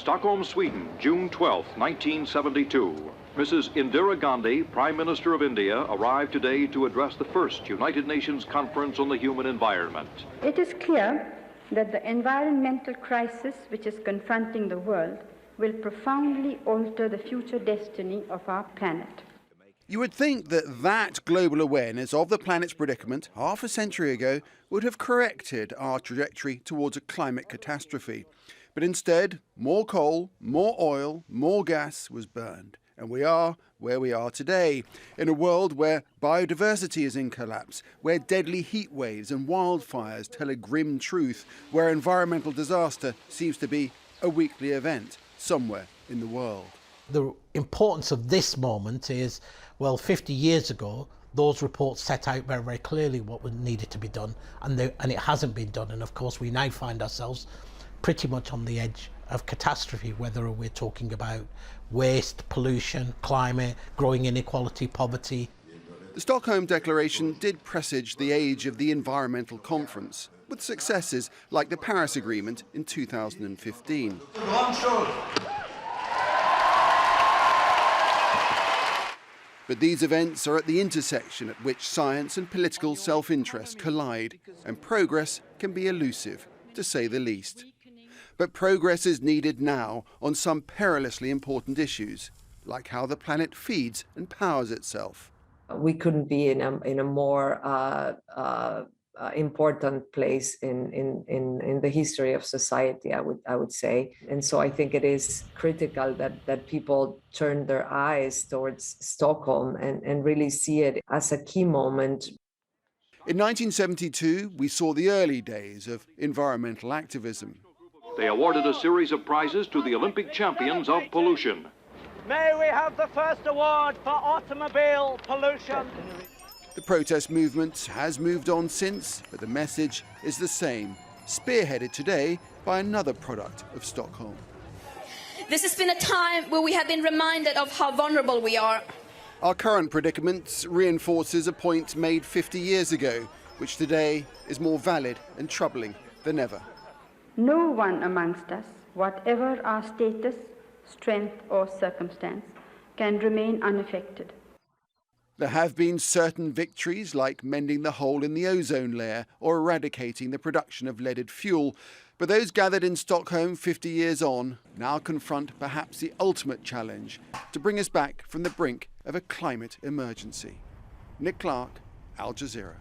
Stockholm, Sweden, June 12, 1972. Mrs. Indira Gandhi, Prime Minister of India, arrived today to address the first United Nations Conference on the Human Environment. It is clear that the environmental crisis which is confronting the world will profoundly alter the future destiny of our planet. You would think that global awareness of the planet's predicament half a century ago would have corrected our trajectory towards a climate catastrophe. But instead, more coal, more oil, more gas was burned. And we are where we are today, in a world where biodiversity is in collapse, where deadly heat waves and wildfires tell a grim truth, where environmental disaster seems to be a weekly event somewhere in the world. The importance of this moment is, well, 50 years ago, those reports set out very, very clearly what needed to be done, and it hasn't been done. And of course, we now find ourselves pretty much on the edge of catastrophe, whether we're talking about waste, pollution, climate, growing inequality, poverty. The Stockholm Declaration did presage the age of the environmental conference, with successes like the Paris Agreement in 2015. But these events are at the intersection at which science and political self-interest collide, and progress can be elusive, to say the least. But progress is needed now on some perilously important issues, like how the planet feeds and powers itself. We couldn't be in a more important place in the history of society, I would say. And so I think it is critical that people turn their eyes towards Stockholm and really see it as a key moment. In 1972, we saw the early days of environmental activism. They awarded a series of prizes to the Olympic champions of pollution. May we have the first award for automobile pollution? The protest movement has moved on since, but the message is the same, spearheaded today by another product of Stockholm. This has been a time where we have been reminded of how vulnerable we are. Our current predicament reinforces a point made 50 years ago, which today is more valid and troubling than ever. No one amongst us, whatever our status, strength or circumstance, can remain unaffected. There have been certain victories, like mending the hole in the ozone layer or eradicating the production of leaded fuel. But those gathered in Stockholm 50 years on now confront perhaps the ultimate challenge to bring us back from the brink of a climate emergency. Nick Clark, Al Jazeera.